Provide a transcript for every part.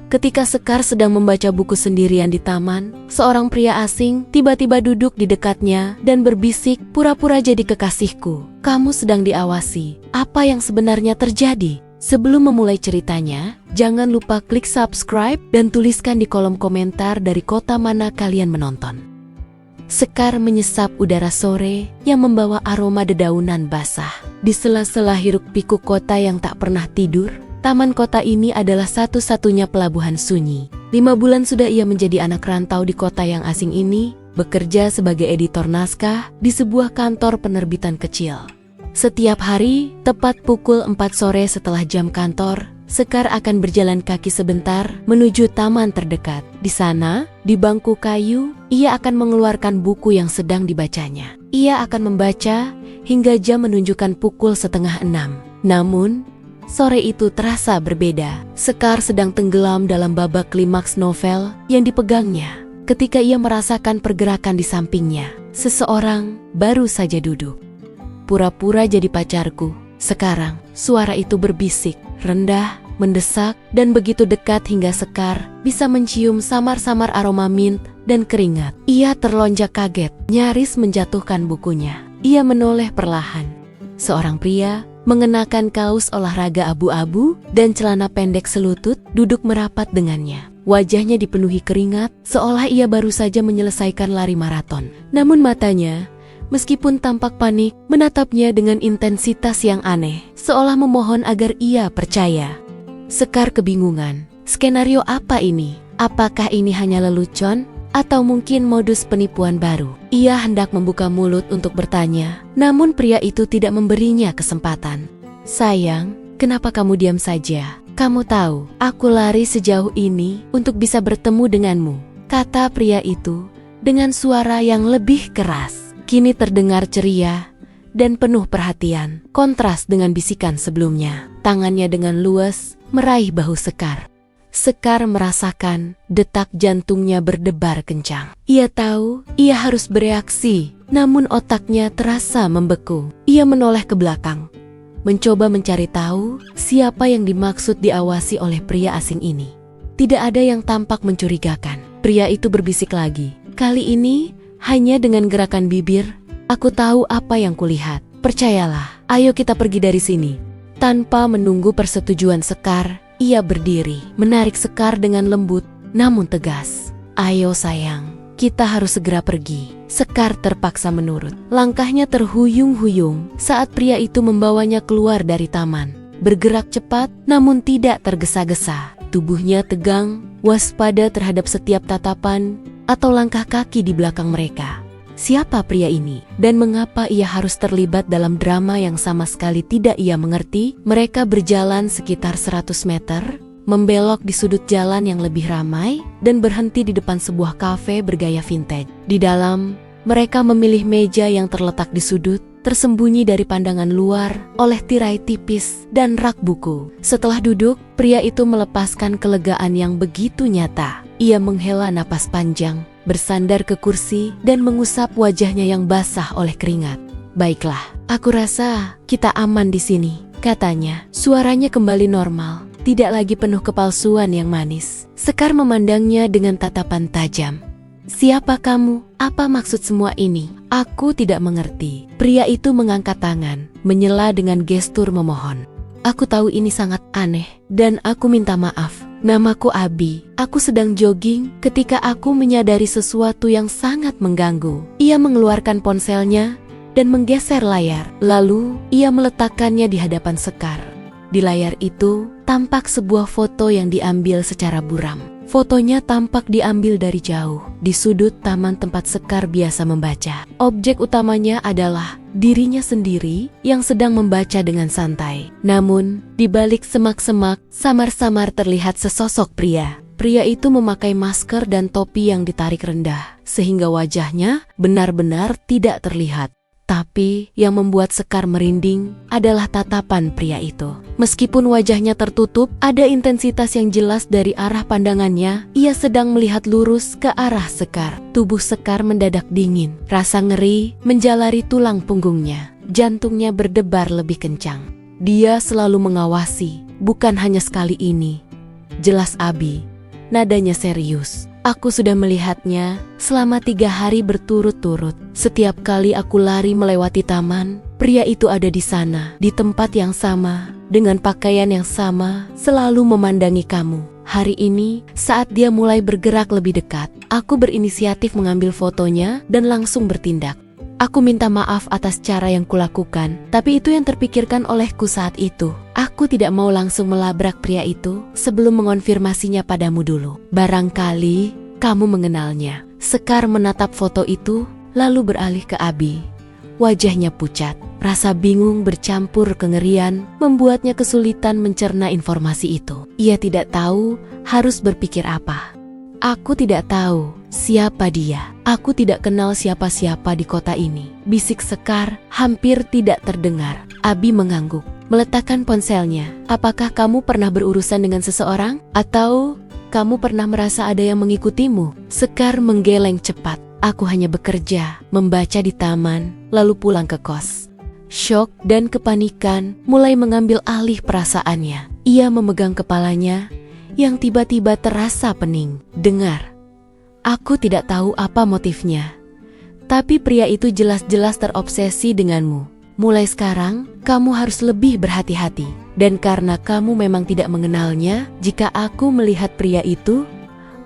Ketika Sekar sedang membaca buku sendirian di taman, seorang pria asing tiba-tiba duduk di dekatnya dan berbisik, "Pura-pura jadi kekasihku. Kamu sedang diawasi. Apa yang sebenarnya terjadi?" Sebelum memulai ceritanya, jangan lupa klik subscribe dan tuliskan di kolom komentar dari kota mana kalian menonton. Sekar menyesap udara sore yang membawa aroma dedaunan basah. Di sela-sela hiruk-pikuk kota yang tak pernah tidur, taman kota ini adalah satu-satunya pelabuhan sunyi. 5 bulan sudah ia menjadi anak rantau di kota yang asing ini, bekerja sebagai editor naskah di sebuah kantor penerbitan kecil. Setiap hari, tepat pukul 4 sore setelah jam kantor, Sekar akan berjalan kaki sebentar menuju taman terdekat. Di sana, di bangku kayu, ia akan mengeluarkan buku yang sedang dibacanya. Ia akan membaca hingga jam menunjukkan pukul 5:30. Namun, sore itu terasa berbeda. Sekar sedang tenggelam dalam babak klimaks novel yang dipegangnya. Ketika ia merasakan pergerakan di sampingnya, seseorang baru saja duduk. "Pura-pura jadi pacarku." Sekarang, suara itu berbisik, rendah, mendesak, dan begitu dekat hingga Sekar bisa mencium samar-samar aroma mint dan keringat. Ia terlonjak kaget, nyaris menjatuhkan bukunya. Ia menoleh perlahan. Seorang pria mengenakan kaos olahraga abu-abu dan celana pendek selutut duduk merapat dengannya. Wajahnya dipenuhi keringat, seolah ia baru saja menyelesaikan lari maraton. Namun matanya, meskipun tampak panik, menatapnya dengan intensitas yang aneh, seolah memohon agar ia percaya. Sekar kebingungan. Skenario apa ini? Apakah ini hanya lelucon? Atau mungkin modus penipuan baru? Ia hendak membuka mulut untuk bertanya, namun pria itu tidak memberinya kesempatan. "Sayang, kenapa kamu diam saja? Kamu tahu, aku lari sejauh ini untuk bisa bertemu denganmu," kata pria itu dengan suara yang lebih keras. Kini terdengar ceria dan penuh perhatian, kontras dengan bisikan sebelumnya. Tangannya dengan luas meraih bahu Sekar. Sekar merasakan detak jantungnya berdebar kencang. Ia tahu ia harus bereaksi, namun otaknya terasa membeku. Ia menoleh ke belakang, mencoba mencari tahu siapa yang dimaksud diawasi oleh pria asing ini. Tidak ada yang tampak mencurigakan. Pria itu berbisik lagi. "Kali ini hanya dengan gerakan bibir, aku tahu apa yang kulihat. Percayalah, ayo kita pergi dari sini." Tanpa menunggu persetujuan Sekar, ia berdiri, menarik Sekar dengan lembut namun tegas. "Ayo sayang, kita harus segera pergi." Sekar terpaksa menurut. Langkahnya terhuyung-huyung saat pria itu membawanya keluar dari taman. Bergerak cepat namun tidak tergesa-gesa. Tubuhnya tegang, waspada terhadap setiap tatapan atau langkah kaki di belakang mereka. Siapa pria ini? Dan mengapa ia harus terlibat dalam drama yang sama sekali tidak ia mengerti? Mereka berjalan sekitar 100 meter, membelok di sudut jalan yang lebih ramai, dan berhenti di depan sebuah kafe bergaya vintage. Di dalam, mereka memilih meja yang terletak di sudut, tersembunyi dari pandangan luar oleh tirai tipis dan rak buku. Setelah duduk, pria itu melepaskan kelegaan yang begitu nyata. Ia menghela napas panjang, bersandar ke kursi, dan mengusap wajahnya yang basah oleh keringat. "Baiklah, aku rasa kita aman di sini," katanya. Suaranya kembali normal, tidak lagi penuh kepalsuan yang manis. Sekar memandangnya dengan tatapan tajam. "Siapa kamu? Apa maksud semua ini? Aku tidak mengerti." Pria itu mengangkat tangan, menyela dengan gestur memohon. "Aku tahu ini sangat aneh, dan aku minta maaf. Namaku Abi. Aku sedang jogging ketika aku menyadari sesuatu yang sangat mengganggu." Ia mengeluarkan ponselnya dan menggeser layar. Lalu, ia meletakkannya di hadapan Sekar. Di layar itu, tampak sebuah foto yang diambil secara buram. Fotonya tampak diambil dari jauh, di sudut taman tempat Sekar biasa membaca. Objek utamanya adalah dirinya sendiri yang sedang membaca dengan santai. Namun, di balik semak-semak, samar-samar terlihat sesosok pria. Pria itu memakai masker dan topi yang ditarik rendah, sehingga wajahnya benar-benar tidak terlihat. Tapi yang membuat Sekar merinding adalah tatapan pria itu. Meskipun wajahnya tertutup, ada intensitas yang jelas dari arah pandangannya. Ia sedang melihat lurus ke arah Sekar. Tubuh Sekar mendadak dingin. Rasa ngeri menjalari tulang punggungnya. Jantungnya berdebar lebih kencang. Dia selalu mengawasi, bukan hanya sekali ini. Jelas Abi, nadanya serius. Aku sudah melihatnya selama 3 hari berturut-turut. Setiap kali aku lari melewati taman, pria itu ada di sana, di tempat yang sama, dengan pakaian yang sama, selalu memandangi kamu. Hari ini, saat dia mulai bergerak lebih dekat, aku berinisiatif mengambil fotonya dan langsung bertindak. Aku minta maaf atas cara yang kulakukan, tapi itu yang terpikirkan olehku saat itu. Aku tidak mau langsung melabrak pria itu sebelum mengonfirmasinya padamu dulu. Barangkali kamu mengenalnya. Sekar menatap foto itu, lalu beralih ke Abi. Wajahnya pucat. Rasa bingung bercampur kengerian membuatnya kesulitan mencerna informasi itu. Ia tidak tahu harus berpikir apa. Aku tidak tahu siapa dia. Aku tidak kenal siapa-siapa di kota ini. Bisik Sekar hampir tidak terdengar. Abi mengangguk, meletakkan ponselnya. Apakah kamu pernah berurusan dengan seseorang? Atau kamu pernah merasa ada yang mengikutimu? Sekar menggeleng cepat. Aku hanya bekerja, membaca di taman, lalu pulang ke kos. Syok dan kepanikan mulai mengambil alih perasaannya. Ia memegang kepalanya yang tiba-tiba terasa pening. Dengar, aku tidak tahu apa motifnya, tapi pria itu jelas-jelas terobsesi denganmu. Mulai sekarang, kamu harus lebih berhati-hati. Dan karena kamu memang tidak mengenalnya, jika aku melihat pria itu,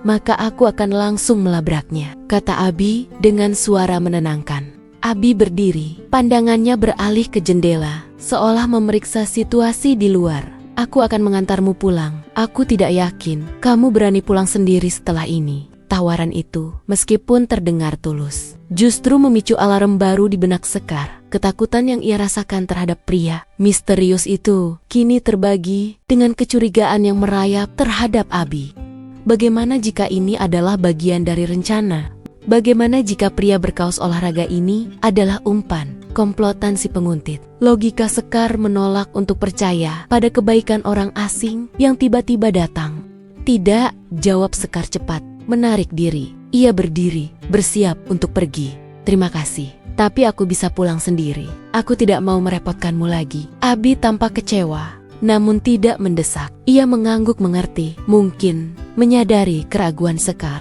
maka aku akan langsung melabraknya, kata Abi dengan suara menenangkan. Abi berdiri, pandangannya beralih ke jendela, seolah memeriksa situasi di luar. Aku akan mengantarmu pulang. Aku tidak yakin kamu berani pulang sendiri setelah ini. Tawaran itu, meskipun terdengar tulus, justru memicu alarm baru di benak Sekar. Ketakutan yang ia rasakan terhadap pria misterius itu kini terbagi dengan kecurigaan yang merayap terhadap Abi. Bagaimana jika ini adalah bagian dari rencana? Bagaimana jika pria berkaos olahraga ini adalah umpan, komplotan si penguntit? Logika Sekar menolak untuk percaya pada kebaikan orang asing yang tiba-tiba datang. Tidak, jawab Sekar cepat, menarik diri. Ia berdiri, bersiap untuk pergi. Terima kasih, tapi aku bisa pulang sendiri. Aku tidak mau merepotkanmu lagi. Abi tampak kecewa, namun tidak mendesak. Ia mengangguk mengerti, mungkin menyadari keraguan Sekar.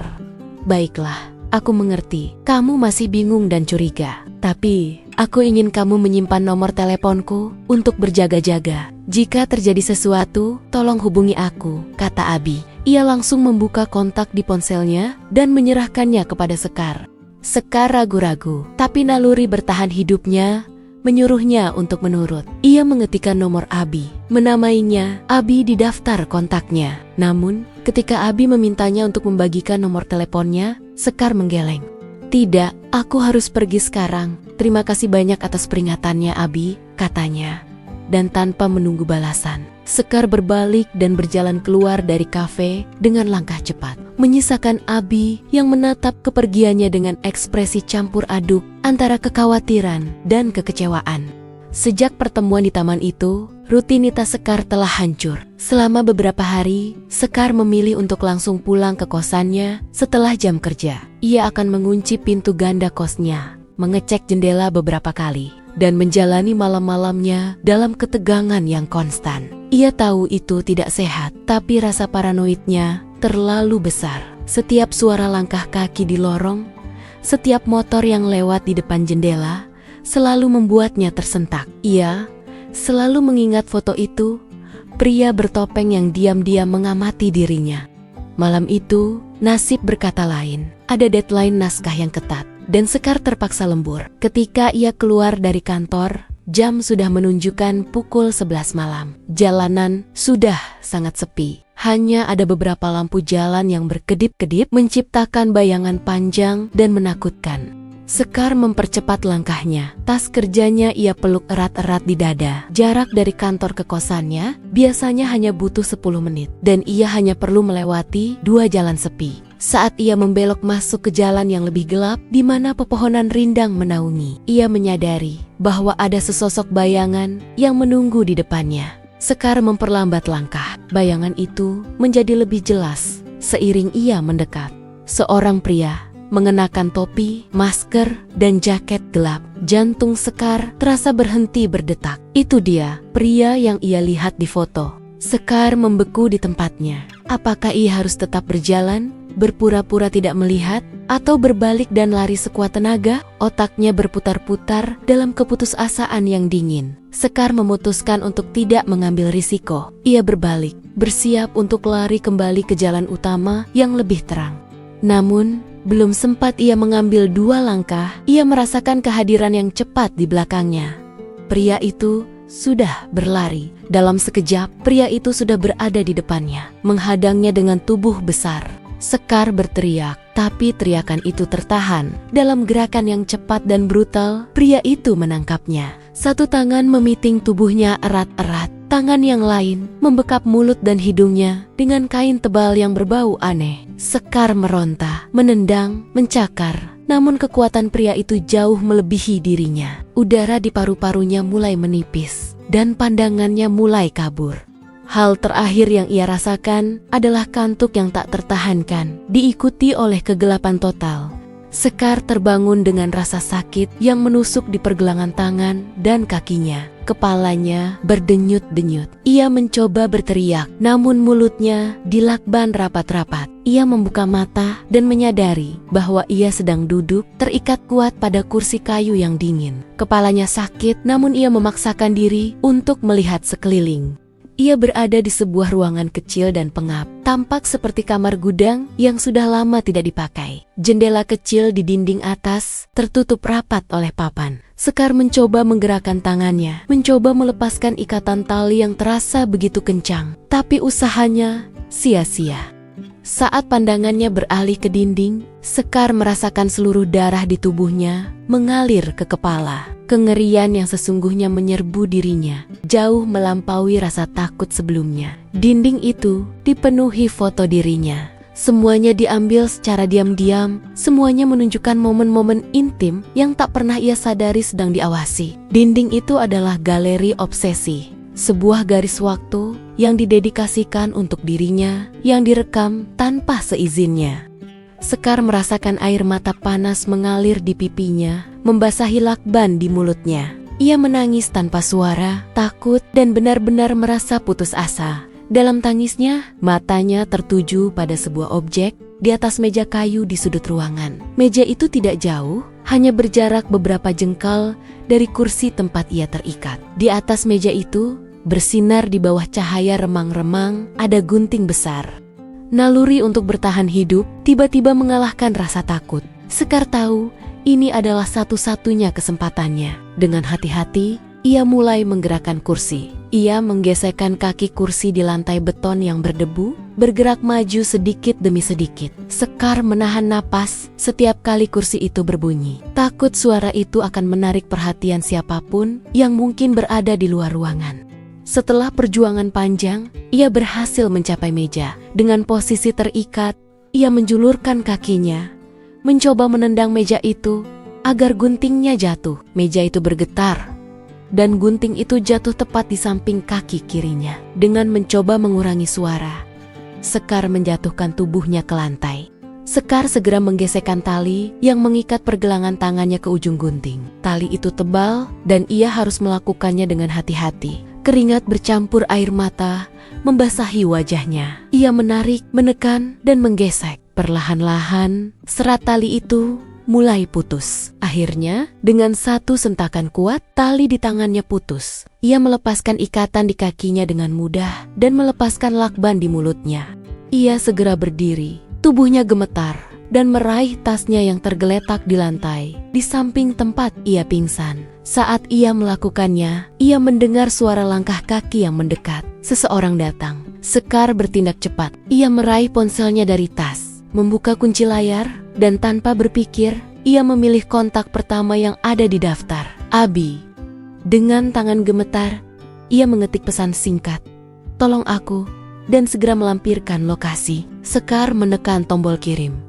Baiklah. Aku mengerti, kamu masih bingung dan curiga. Tapi, aku ingin kamu menyimpan nomor teleponku untuk berjaga-jaga. Jika terjadi sesuatu, tolong hubungi aku, kata Abi. Ia langsung membuka kontak di ponselnya dan menyerahkannya kepada Sekar. Sekar ragu-ragu, tapi naluri bertahan hidupnya menyuruhnya untuk menurut. Ia mengetikkan nomor Abi, menamainya Abi di daftar kontaknya. Namun, ketika Abi memintanya untuk membagikan nomor teleponnya, Sekar menggeleng. Tidak, aku harus pergi sekarang. Terima kasih banyak atas peringatannya, Abi, katanya. Dan tanpa menunggu balasan, Sekar berbalik dan berjalan keluar dari kafe dengan langkah cepat, menyisakan Abi yang menatap kepergiannya dengan ekspresi campur aduk antara kekhawatiran dan kekecewaan. Sejak pertemuan di taman itu, rutinitas Sekar telah hancur. Selama beberapa hari, Sekar memilih untuk langsung pulang ke kosannya setelah jam kerja. Ia akan mengunci pintu ganda kosnya, mengecek jendela beberapa kali, dan menjalani malam-malamnya dalam ketegangan yang konstan. Ia tahu itu tidak sehat, tapi rasa paranoidnya terlalu besar. Setiap suara langkah kaki di lorong, setiap motor yang lewat di depan jendela, selalu membuatnya tersentak. Ia selalu mengingat foto itu, pria bertopeng yang diam-diam mengamati dirinya. Malam itu, nasib berkata lain. Ada deadline naskah yang ketat, dan Sekar terpaksa lembur. Ketika ia keluar dari kantor, jam sudah menunjukkan pukul 11 malam. Jalanan sudah sangat sepi. Hanya ada beberapa lampu jalan yang berkedip-kedip menciptakan bayangan panjang dan menakutkan. Sekar mempercepat langkahnya. Tas kerjanya ia peluk erat-erat di dada. Jarak dari kantor ke kosannya biasanya hanya butuh 10 menit. Dan ia hanya perlu melewati 2 jalan sepi. Saat ia membelok masuk ke jalan yang lebih gelap, di mana pepohonan rindang menaungi, ia menyadari bahwa ada sesosok bayangan yang menunggu di depannya. Sekar memperlambat langkah. Bayangan itu menjadi lebih jelas seiring ia mendekat. Seorang pria mengenakan topi, masker, dan jaket gelap. Jantung Sekar terasa berhenti berdetak. Itu dia, pria yang ia lihat di foto. Sekar membeku di tempatnya. Apakah ia harus tetap berjalan, berpura-pura tidak melihat, atau berbalik dan lari sekuat tenaga? Otaknya berputar-putar dalam keputusasaan yang dingin. Sekar memutuskan untuk tidak mengambil risiko. Ia berbalik, bersiap untuk lari kembali ke jalan utama yang lebih terang. Namun, belum sempat ia mengambil 2 langkah, ia merasakan kehadiran yang cepat di belakangnya. Pria itu sudah berlari. Dalam sekejap, pria itu sudah berada di depannya, menghadangnya dengan tubuh besar. Sekar berteriak, tapi teriakan itu tertahan. Dalam gerakan yang cepat dan brutal, pria itu menangkapnya. Satu tangan memiting tubuhnya erat-erat, tangan yang lain membekap mulut dan hidungnya dengan kain tebal yang berbau aneh. Sekar meronta, menendang, mencakar. Namun kekuatan pria itu jauh melebihi dirinya. Udara di paru-parunya mulai menipis, dan pandangannya mulai kabur. Hal terakhir yang ia rasakan adalah kantuk yang tak tertahankan, diikuti oleh kegelapan total. Sekar terbangun dengan rasa sakit yang menusuk di pergelangan tangan dan kakinya. Kepalanya berdenyut-denyut. Ia mencoba berteriak, namun mulutnya dilakban rapat-rapat. Ia membuka mata dan menyadari bahwa ia sedang duduk terikat kuat pada kursi kayu yang dingin. Kepalanya sakit, namun ia memaksakan diri untuk melihat sekeliling. Ia berada di sebuah ruangan kecil dan pengap, tampak seperti kamar gudang yang sudah lama tidak dipakai. Jendela kecil di dinding atas tertutup rapat oleh papan. Sekar mencoba menggerakkan tangannya, mencoba melepaskan ikatan tali yang terasa begitu kencang, tapi usahanya sia-sia. Saat pandangannya beralih ke dinding, Sekar merasakan seluruh darah di tubuhnya mengalir ke kepala. Kengerian yang sesungguhnya menyerbu dirinya, jauh melampaui rasa takut sebelumnya. Dinding itu dipenuhi foto dirinya. Semuanya diambil secara diam-diam, semuanya menunjukkan momen-momen intim yang tak pernah ia sadari sedang diawasi. Dinding itu adalah galeri obsesi, sebuah garis waktu yang didedikasikan untuk dirinya, yang direkam tanpa seizinnya. Sekar merasakan air mata panas mengalir di pipinya, membasahi lakban di mulutnya. Ia menangis tanpa suara, takut dan benar-benar merasa putus asa. Dalam tangisnya, matanya tertuju pada sebuah objek di atas meja kayu di sudut ruangan. Meja itu tidak jauh, hanya berjarak beberapa jengkal dari kursi tempat ia terikat. Di atas meja itu, bersinar di bawah cahaya remang-remang, ada gunting besar. Naluri untuk bertahan hidup tiba-tiba mengalahkan rasa takut. Sekar tahu ini adalah satu-satunya kesempatannya. Dengan hati-hati, ia mulai menggerakkan kursi. Ia menggesekkan kaki kursi di lantai beton yang berdebu, bergerak maju sedikit demi sedikit. Sekar menahan napas setiap kali kursi itu berbunyi. Takut suara itu akan menarik perhatian siapapun yang mungkin berada di luar ruangan. Setelah perjuangan panjang, ia berhasil mencapai meja. Dengan posisi terikat, ia menjulurkan kakinya, mencoba menendang meja itu agar guntingnya jatuh. Meja itu bergetar, dan gunting itu jatuh tepat di samping kaki kirinya. Dengan mencoba mengurangi suara, Sekar menjatuhkan tubuhnya ke lantai. Sekar segera menggesekkan tali yang mengikat pergelangan tangannya ke ujung gunting. Tali itu tebal dan ia harus melakukannya dengan hati-hati. Keringat bercampur air mata membasahi wajahnya. Ia menarik, menekan, dan menggesek. Perlahan-lahan, serat tali itu mulai putus. Akhirnya, dengan satu sentakan kuat, tali di tangannya putus. Ia melepaskan ikatan di kakinya dengan mudah dan melepaskan lakban di mulutnya. Ia segera berdiri, tubuhnya gemetar, dan meraih tasnya yang tergeletak di lantai, di samping tempat ia pingsan. Saat ia melakukannya, ia mendengar suara langkah kaki yang mendekat. Seseorang datang. Sekar bertindak cepat. Ia meraih ponselnya dari tas, membuka kunci layar, dan tanpa berpikir, ia memilih kontak pertama yang ada di daftar, Abi. Dengan tangan gemetar, ia mengetik pesan singkat, "Tolong aku," dan segera melampirkan lokasi. Sekar menekan tombol kirim.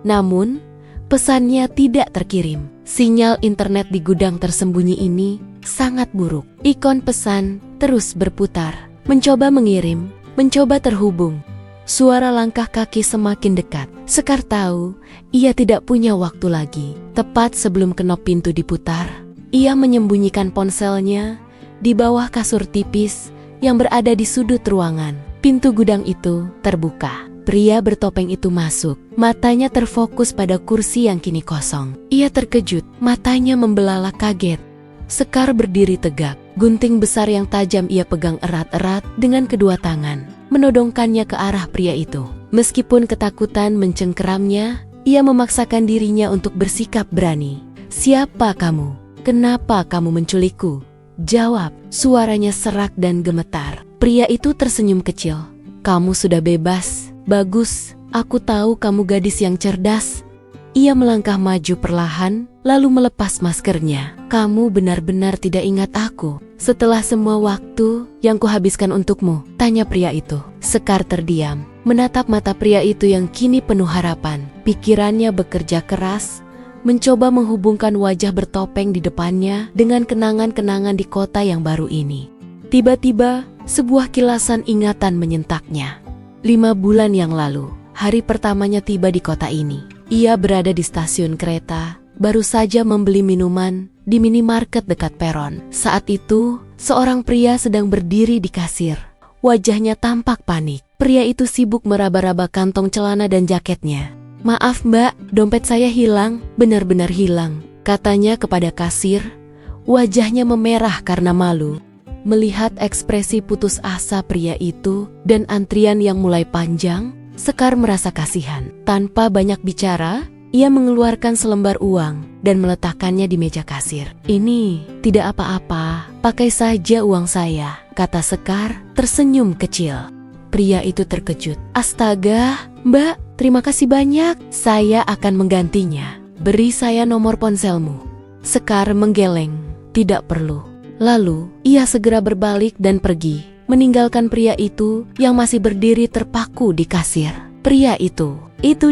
Namun, pesannya tidak terkirim. Sinyal internet di gudang tersembunyi ini sangat buruk. Ikon pesan terus berputar, mencoba mengirim, mencoba terhubung. Suara langkah kaki semakin dekat. Sekar tahu ia tidak punya waktu lagi. Tepat sebelum kenop pintu diputar, ia menyembunyikan ponselnya di bawah kasur tipis yang berada di sudut ruangan. Pintu gudang itu terbuka. Pria bertopeng itu masuk. Matanya terfokus pada kursi yang kini kosong. Ia terkejut, matanya membelalak kaget. Sekar berdiri tegak. Gunting besar yang tajam ia pegang erat-erat dengan kedua tangan, menodongkannya ke arah pria itu. Meskipun ketakutan mencengkeramnya, ia memaksakan dirinya untuk bersikap berani. "Siapa kamu? Kenapa kamu menculikku? Jawab." Suaranya serak dan gemetar. Pria itu tersenyum kecil. "Kamu sudah bebas. Bagus, aku tahu kamu gadis yang cerdas." Ia melangkah maju perlahan, lalu melepas maskernya. "Kamu benar-benar tidak ingat aku setelah semua waktu yang kuhabiskan untukmu?" tanya pria itu. Sekar terdiam, menatap mata pria itu yang kini penuh harapan. Pikirannya bekerja keras, mencoba menghubungkan wajah bertopeng di depannya dengan kenangan-kenangan di kota yang baru ini. Tiba-tiba, sebuah kilasan ingatan menyentaknya. 5 bulan yang lalu, hari pertamanya tiba di kota ini. Ia berada di stasiun kereta, baru saja membeli minuman di minimarket dekat peron. Saat itu, seorang pria sedang berdiri di kasir. Wajahnya tampak panik. Pria itu sibuk meraba-raba kantong celana dan jaketnya. "Maaf mbak, dompet saya hilang, benar-benar hilang," katanya kepada kasir. Wajahnya memerah karena malu. Melihat ekspresi putus asa pria itu dan antrian yang mulai panjang, Sekar merasa kasihan. Tanpa banyak bicara, ia mengeluarkan selembar uang dan meletakkannya di meja kasir. "Ini tidak apa-apa, pakai saja uang saya," kata Sekar tersenyum kecil. Pria itu terkejut. "Astaga, mbak, terima kasih banyak. Saya akan menggantinya. Beri saya nomor ponselmu." Sekar menggeleng. "Tidak perlu." Lalu, ia segera berbalik dan pergi, meninggalkan pria itu yang masih berdiri terpaku di kasir. Pria itu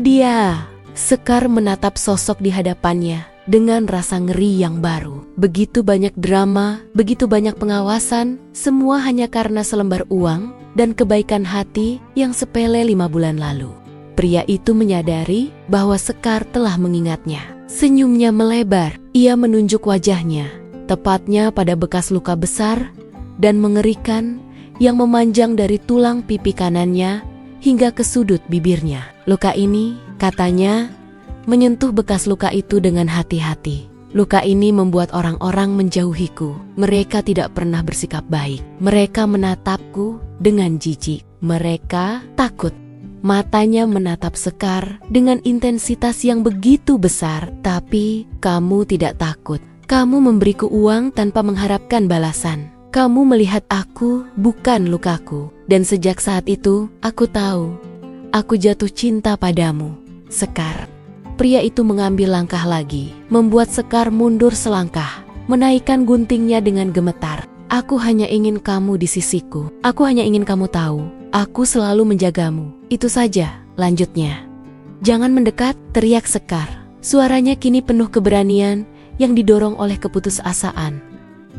dia. Sekar menatap sosok di hadapannya dengan rasa ngeri yang baru. Begitu banyak drama, begitu banyak pengawasan, semua hanya karena selembar uang dan kebaikan hati yang sepele 5 bulan lalu. Pria itu menyadari bahwa Sekar telah mengingatnya. Senyumnya melebar, ia menunjuk wajahnya, tepatnya pada bekas luka besar dan mengerikan yang memanjang dari tulang pipi kanannya hingga ke sudut bibirnya. "Luka ini," katanya, menyentuh bekas luka itu dengan hati-hati. "Luka ini membuat orang-orang menjauhiku. Mereka tidak pernah bersikap baik. Mereka menatapku dengan jijik. Mereka takut." Matanya menatap Sekar dengan intensitas yang begitu besar. "Tapi kamu tidak takut. Kamu memberiku uang tanpa mengharapkan balasan. Kamu melihat aku, bukan lukaku. Dan sejak saat itu, aku tahu, aku jatuh cinta padamu, Sekar." Pria itu mengambil langkah lagi, membuat Sekar mundur selangkah, menaikkan guntingnya dengan gemetar. "Aku hanya ingin kamu di sisiku. Aku hanya ingin kamu tahu, aku selalu menjagamu. Itu saja," lanjutnya. "Jangan mendekat," teriak Sekar. Suaranya kini penuh keberanian yang didorong oleh keputusasaan.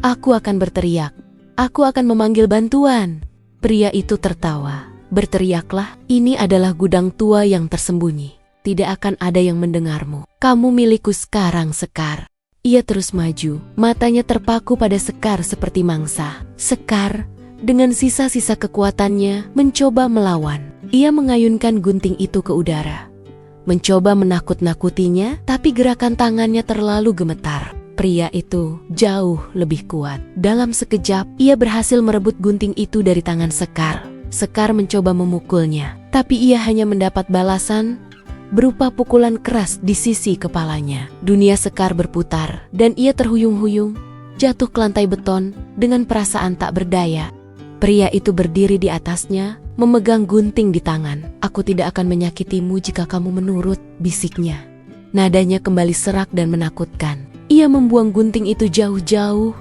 "Aku akan berteriak. Aku akan memanggil bantuan." Pria itu tertawa. "Berteriaklah, ini adalah gudang tua yang tersembunyi. Tidak akan ada yang mendengarmu. Kamu milikku sekarang, Sekar." Ia terus maju, matanya terpaku pada Sekar seperti mangsa. Sekar, dengan sisa-sisa kekuatannya, mencoba melawan. Ia mengayunkan gunting itu ke udara, mencoba menakut-nakutinya, tapi gerakan tangannya terlalu gemetar. Pria itu jauh lebih kuat. Dalam sekejap, ia berhasil merebut gunting itu dari tangan Sekar. Sekar mencoba memukulnya, tapi ia hanya mendapat balasan berupa pukulan keras di sisi kepalanya. Dunia Sekar berputar, dan ia terhuyung-huyung, jatuh ke lantai beton dengan perasaan tak berdaya. Pria itu berdiri di atasnya, memegang gunting di tangan. "Aku tidak akan menyakitimu jika kamu menurut," bisiknya. Nadanya kembali serak dan menakutkan. Ia membuang gunting itu jauh-jauh,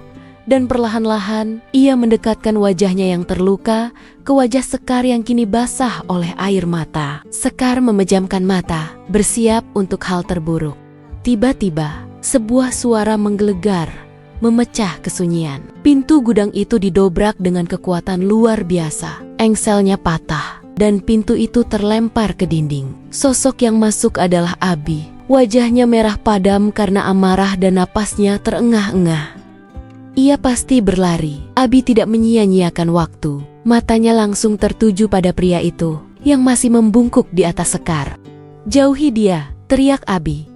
dan perlahan-lahan ia mendekatkan wajahnya yang terluka ke wajah Sekar yang kini basah oleh air mata. Sekar memejamkan mata, bersiap untuk hal terburuk. Tiba-tiba, sebuah suara menggelegar, memecah kesunyian. Pintu gudang itu didobrak dengan kekuatan luar biasa. Engselnya patah, dan pintu itu terlempar ke dinding. Sosok yang masuk adalah Abi. Wajahnya merah padam karena amarah dan napasnya terengah-engah. Ia pasti berlari. Abi tidak menyia-nyiakan waktu. Matanya langsung tertuju pada pria itu yang masih membungkuk di atas Sekar. "Jauhi dia!" teriak Abi.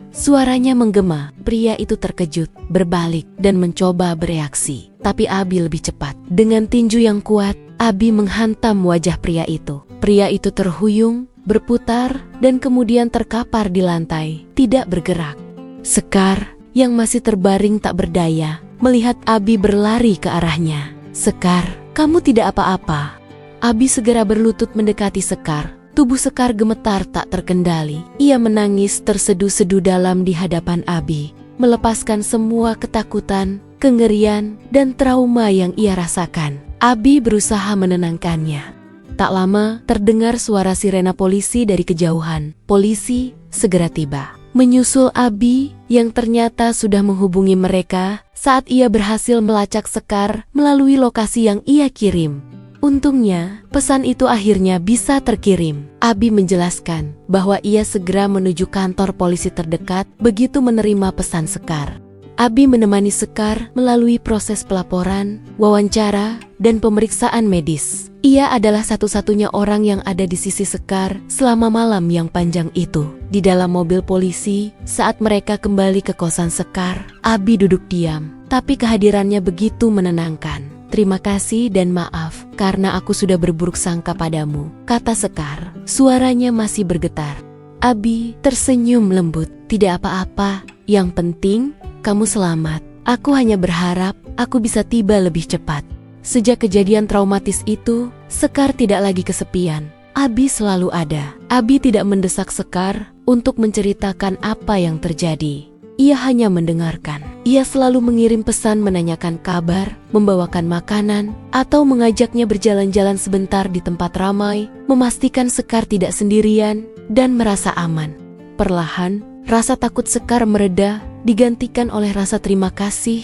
Suaranya menggema. Pria itu terkejut, berbalik, dan mencoba bereaksi. Tapi Abi lebih cepat. Dengan tinju yang kuat, Abi menghantam wajah pria itu. Pria itu terhuyung, berputar, dan kemudian terkapar di lantai, tidak bergerak. Sekar, yang masih terbaring tak berdaya, melihat Abi berlari ke arahnya. "Sekar, kamu tidak apa-apa." Abi segera berlutut mendekati Sekar. Tubuh Sekar gemetar tak terkendali. Ia menangis terseduh-seduh dalam di hadapan Abi, melepaskan semua ketakutan, kengerian, dan trauma yang ia rasakan. Abi berusaha menenangkannya. Tak lama, terdengar suara sirena polisi dari kejauhan. Polisi segera tiba, menyusul Abi yang ternyata sudah menghubungi mereka saat ia berhasil melacak Sekar melalui lokasi yang ia kirim. Untungnya, pesan itu akhirnya bisa terkirim. Abi menjelaskan bahwa ia segera menuju kantor polisi terdekat begitu menerima pesan Sekar. Abi menemani Sekar melalui proses pelaporan, wawancara, dan pemeriksaan medis. Ia adalah satu-satunya orang yang ada di sisi Sekar selama malam yang panjang itu. Di dalam mobil polisi, saat mereka kembali ke kosan Sekar, Abi duduk diam, tapi kehadirannya begitu menenangkan. "Terima kasih dan maaf karena aku sudah berburuk sangka padamu," kata Sekar. Suaranya masih bergetar. Abi tersenyum lembut. "Tidak apa-apa, yang penting kamu selamat. Aku hanya berharap aku bisa tiba lebih cepat." Sejak kejadian traumatis itu, Sekar tidak lagi kesepian. Abi selalu ada. Abi tidak mendesak Sekar untuk menceritakan apa yang terjadi. Ia hanya mendengarkan. Ia selalu mengirim pesan menanyakan kabar, membawakan makanan, atau mengajaknya berjalan-jalan sebentar di tempat ramai, memastikan Sekar tidak sendirian dan merasa aman. Perlahan, rasa takut Sekar mereda, digantikan oleh rasa terima kasih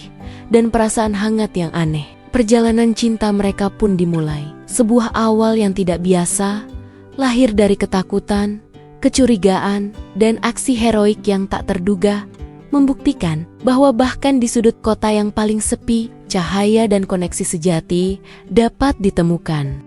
dan perasaan hangat yang aneh. Perjalanan cinta mereka pun dimulai. Sebuah awal yang tidak biasa, lahir dari ketakutan, kecurigaan, dan aksi heroik yang tak terduga, membuktikan bahwa bahkan di sudut kota yang paling sepi, cahaya dan koneksi sejati dapat ditemukan.